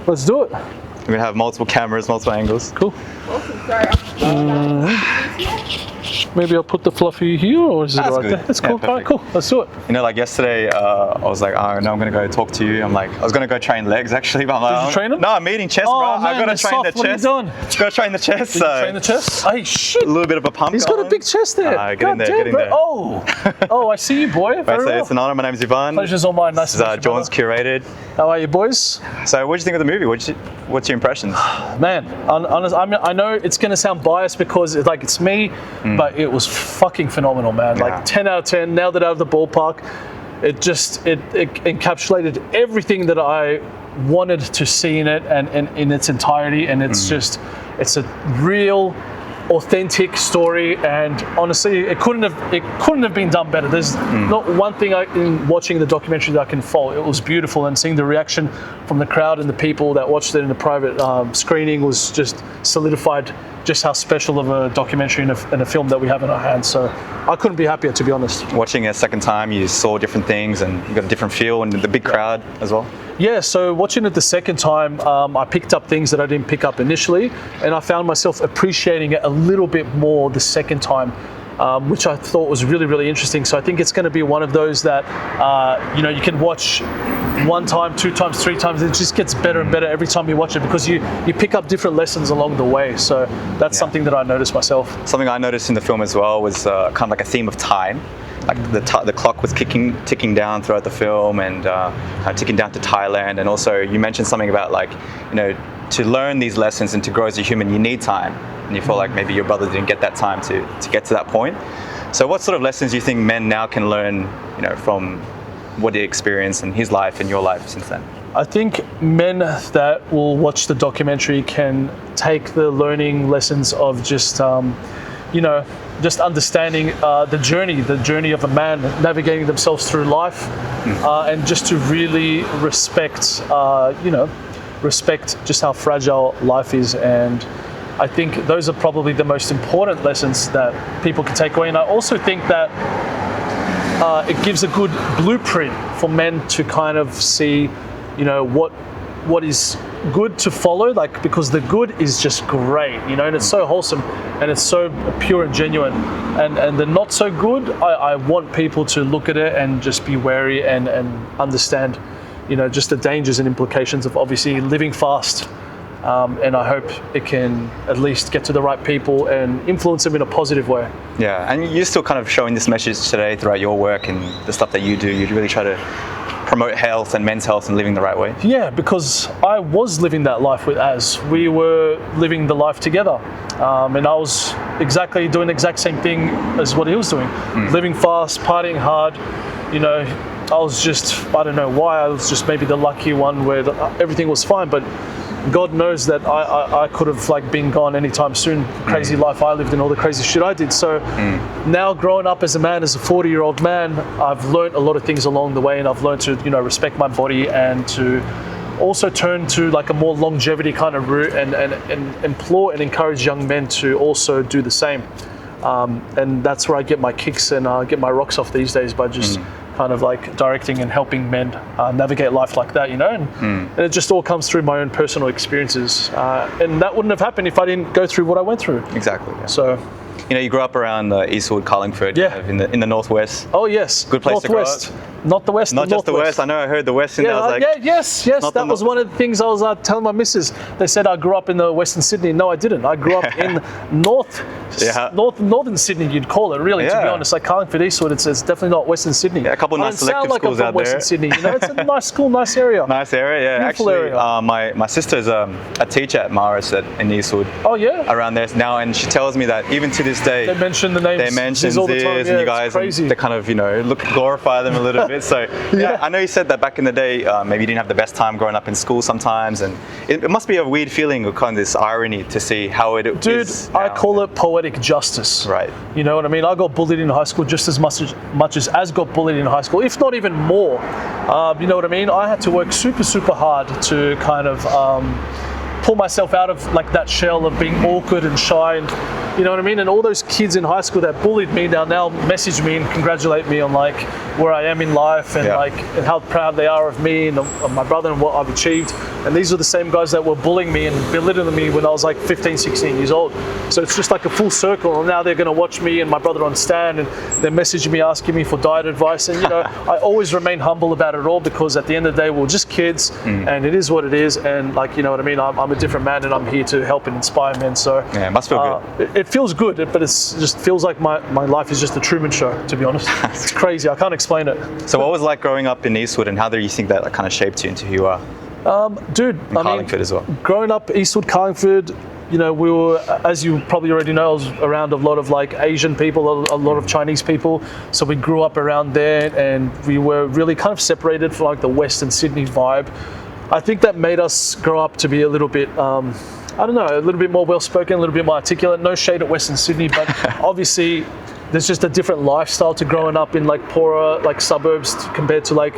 Let's do it. We're gonna have multiple cameras, multiple angles. Cool. Awesome. Sorry. Maybe I'll put the fluffy here, or is it That's right good. there? That's Yeah, cool. All right, perfect. cool. Let's do it. You know, like yesterday, I was like, oh no, I'm gonna go talk to you. I'm like, I was gonna go train legs actually, but I'm like, Did you train them? No, I'm eating chest, Oh, bro. man, I gotta they're train soft. the What are you chest. doing? Gotta train the chest. Did you train the chest? Hey, shit. A little bit of a pump. He's got a going. big chest there. Get God in there, damn, get in bro. there. Oh, I see you, boy. Right, Very so well. it's an honor. My name's Ivan. Pleasure's all mine. Nice This to is meet you, John's brother. curated. How are you, boys? So, what did you think of the movie? What's your impressions? Man, honest, I know it's going to sound biased because it's me, but it was fucking phenomenal, man. Yeah. Like 10 out of 10, nailed it out of the ballpark. It encapsulated everything that I wanted to see in it and in its entirety, and it's it's a real authentic story, and honestly it couldn't have been done better. There's not one thing in watching the documentary that I can fault. It was beautiful, and seeing the reaction from the crowd and the people that watched it in the private screening was just solidified just how special of a documentary and a film that we have in our hands. So I couldn't be happier, to be honest. Watching it a second time, you saw different things and you got a different feel, and the big crowd as well. Yeah, so watching it the second time, I picked up things that I didn't pick up initially, and I found myself appreciating it a little bit more the second time, which I thought was really, really interesting. So I think it's going to be one of those that, you can watch one time, two times, three times. It just gets better and better every time you watch it because you pick up different lessons along the way. So that's something that I noticed myself. Something I noticed in the film as well was kind of like a theme of time. Like the clock was ticking down throughout the film, and ticking down to Thailand. And also you mentioned something about to learn these lessons and to grow as a human, you need time. And you feel like maybe your brother didn't get that time to get to that point. So what sort of lessons do you think men now can learn, from what he experienced in his life and your life since then? I think men that will watch the documentary can take the learning lessons of just understanding the journey of a man navigating themselves through life, and just to really respect just how fragile life is. And I think those are probably the most important lessons that people can take away. And I also think that it gives a good blueprint for men to kind of see, what is good to follow, because the good is just great, and it's so wholesome and it's so pure and genuine, and the not so good, I want people to look at it and just be wary and understand, just the dangers and implications of obviously living fast. And I hope it can at least get to the right people and influence them in a positive way. Yeah, and you're still kind of showing this message today throughout your work and the stuff that you do. You really try to promote health and men's health and living the right way. Yeah, because I was living that life with Az. We were living the life together. And I was doing the exact same thing as what he was doing. Living fast, partying hard, I was just, I don't know why, I was just maybe the lucky one where everything was fine, but God knows that I could have been gone anytime soon. Crazy life I lived and all the crazy shit I did. So now growing up as a man, as a 40-year-old man, I've learned a lot of things along the way, and I've learned to respect my body and to also turn to a more longevity kind of route and implore and encourage young men to also do the same. And that's where I get my kicks and get my rocks off these days, by just kind of directing and helping men navigate life like that, and it just all comes through my own personal experiences, and that wouldn't have happened if I didn't go through what I went through. Exactly. Yeah. So, you grew up around Eastwood, Carlingford, Yeah. kind of in the northwest. oh yes, Good place to grow Northwest, not the west, Not the just the Northwest. west. I know I heard the west, and I was like, yes. not That the was one of the things I was telling my missus. They said I grew up in the Western Sydney. No, I didn't. I grew up in northern Sydney. You'd call it, really, to be Yeah. honest. Carlingford, Eastwood. It's definitely not Western Sydney. Yeah, a couple of I nice don't sound selective like I'm schools from out Western there. Sydney. It's a nice school, nice area. Nice area, yeah. Beautiful Actually, area. my sister's a teacher at Maris in Eastwood. Oh yeah. Around there now, and she tells me that even to this day, They mention the names. they mention Zyzz all the time. Zyzz Yeah, and you it's guys, crazy. and they kind of glorify them a little bit. So yeah, I know you said that back in the day, maybe you didn't have the best time growing up in school sometimes, and it must be a weird feeling of kind of this irony to see how it Dude, is. I now. call it poetic justice. Right. You know what I mean? I got bullied in high school just as much as Az got bullied in high school, if not even more. You know what I mean? I had to work super, super hard to kind of pull myself out of that shell of being awkward and shy, and you know what I mean? And all those kids in high school that bullied me now message me and congratulate me on where I am in life, and Yeah. and how proud they are of me and of my brother and what I've achieved. And these are the same guys that were bullying me and belittling me when I was like 15, 16 years old. So it's just like a full circle. And now they're going to watch me and my brother on Stan, and they're messaging me, asking me for diet advice. And, you know, I always remain humble about it all, because at the end of the day, we're just kids and it is what it is. And like, you know what I mean? I'm a different man, and I'm here to help and inspire men. So yeah, it must feel good. It feels good, but it just feels like my life is just a Truman Show, to be honest. It's crazy. I can't explain it. So what was it like growing up in Eastwood, and how do you think that kind of shaped you into who you are? Dude, In Carlingford as well. Growing up Eastwood, Carlingford, you know, we were, as you probably already know, I was around a lot of like Asian people, a lot of Chinese people. So we grew up around there, and we were really kind of separated from like the Western Sydney vibe. I think that made us grow up to be a little bit, I don't know, a little bit more well-spoken, a little bit more articulate. No shade at Western Sydney, but obviously there's just a different lifestyle to growing up in like poorer like suburbs compared to like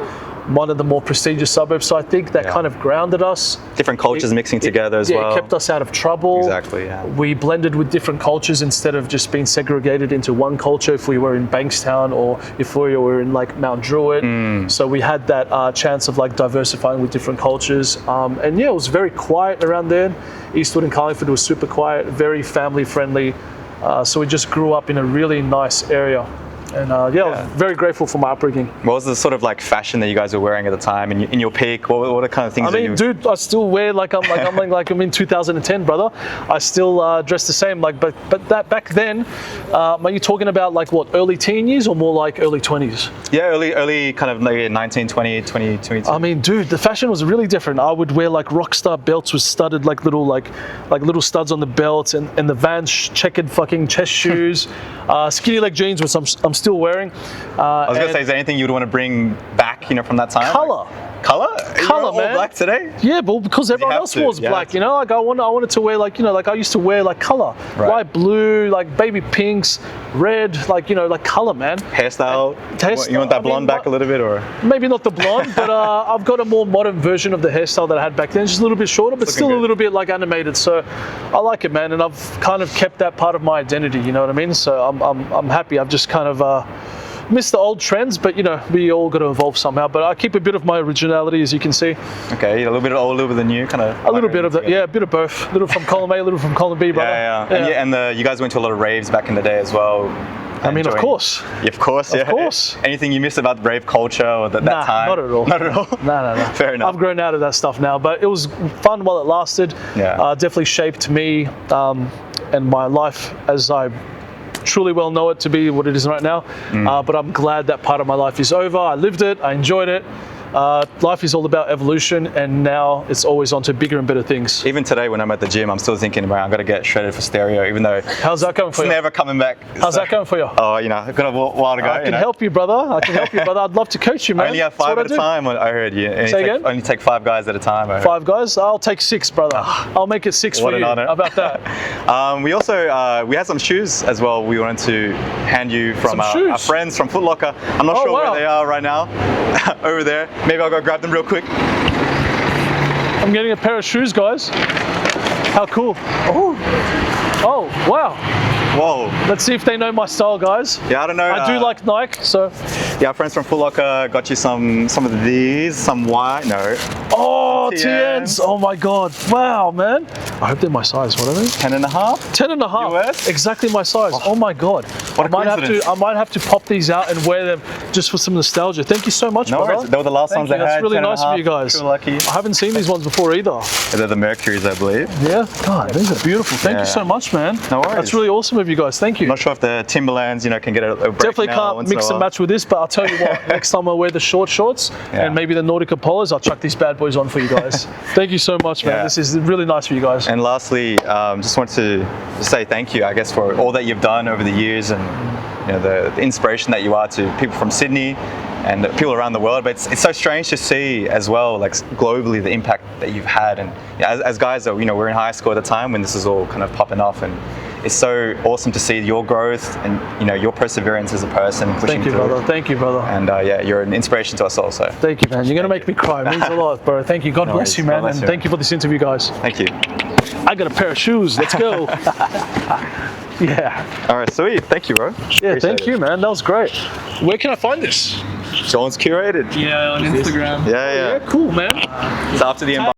one of the more prestigious suburbs. So I think that kind of grounded us. Different cultures mixing together as well. It kept us out of trouble. Exactly, yeah. We blended with different cultures instead of just being segregated into one culture if we were in Bankstown or if we were in like Mount Druitt. So we had that chance of like diversifying with different cultures. And yeah, it was very quiet around there. Eastwood and Carlingford was super quiet, very family friendly. So we just grew up in a really nice area. And I was very grateful for my upbringing. What was the sort of like fashion that you guys were wearing at the time in your peak? What are the kind of things? I mean, dude, I still wear like I'm in 2010, brother. I still dress the same. Like, but that back then, are you talking about like what, early teen years or more like early 20s? Yeah, early kind of like 19, 20, 22. I mean, dude, the fashion was really different. I would wear like rock star belts with studded like little studs on the belts, and the Vans checkered fucking chest shoes, skinny leg jeans, which I'm still wearing. I was gonna say, is there anything you'd want to bring back, you know, from that time? Color. Color, all man. Black today? Yeah, but because everyone else was black, you know, like I wanted to wear like, you know, like I used to wear like color, light blue, like baby pinks, red, like, you know, like color, man. Hairstyle. You want that blonde back a little bit, or maybe not the blonde, but I've got a more modern version of the hairstyle that I had back then, just a little bit shorter, but still a little bit like animated. So I like it, man, and I've kind of kept that part of my identity. You know what I mean? So I'm happy. I've just kind of miss the old trends, but you know, we all got to evolve somehow. But I keep a bit of my originality, as you can see. Okay, a little bit of old, a little bit of the new, kind of. A little bit of that, yeah, a bit of both. A little from column A, a little from column B, brother. Yeah. And you guys went to a lot of raves back in the day as well. I mean, of course. Yeah, of course, yeah. Of course. Anything you miss about rave culture or that time? Not at all. Not at all? No. Fair enough. I've grown out of that stuff now, but it was fun while it lasted. Yeah. Definitely shaped me and my life as I truly well know it to be what it is right now. But I'm glad that part of my life is over. I lived it. I enjoyed it. Life is all about evolution, and now it's always on to bigger and better things. Even today when I'm at the gym, I'm still thinking, man, I've got to get shredded for stereo, even though how's that going for you? It's never coming back. How's that going for you? Oh, you know, I've got a while to go. I can help you, brother. I can help you, brother. I'd love to coach you, man. I only have 5 at a time, I heard you. Say again? Only take 5 guys at a time, I heard. 5 guys? I'll take 6, brother. I'll make it 6 for you. How about that? We also, we had some shoes as well we wanted to hand you from our friends from Foot Locker. I'm not sure where they are right now. Over there. Maybe I'll go grab them real quick. I'm getting a pair of shoes, guys. How cool. Oh, wow. Whoa. Let's see if they know my style, guys. Yeah, I don't know. I do like Nike, so. Yeah, our friends from Foot Locker got you some of these, some white, Oh, TNs. Oh my God. Wow, man. I hope they're my size. What are they? 10 and a half? 10 and a half. US? Exactly my size. Oh my God. What a coincidence. I might have to pop these out and wear them just for some nostalgia. Thank you so much, brother. They were the last ones they had. That's really nice of you guys. Feel lucky. I haven't seen these ones before either. They're the Mercuries, I believe. Yeah. God, these are beautiful. Thank you so much, man. No worries. That's really awesome of you guys. Thank you. I'm not sure if the Timberlands, you know, can get a break. Definitely can't mix and match with this, but I'll tell you what, next time I'll wear the short shorts and maybe the Nautica polos, I'll chuck these bad boys on for you guys. Thank you so much, man. This is really nice for you guys. And lastly, just want to say thank you, I guess, for all that you've done over the years, and you know, the inspiration that you are to people from Sydney and people around the world. But it's so strange to see as well, like globally, the impact that you've had. And as guys, you know, we're in high school at the time when this is all kind of popping off, and it's so awesome to see your growth and, you know, your perseverance as a person pushing through. Brother. Thank you, brother. And yeah, you're an inspiration to us also. Thank you, man. You're gonna make me cry. It means a lot, bro. Thank you. God bless you, man. And thank you for this interview, guys. Thank you. I got a pair of shoes. Let's go. Yeah. All right, sweet. Thank you, bro. Yeah, thank you, man. That was great. Where can I find this? John's curated. Yeah, on Instagram. Yeah. Cool, man. It's after the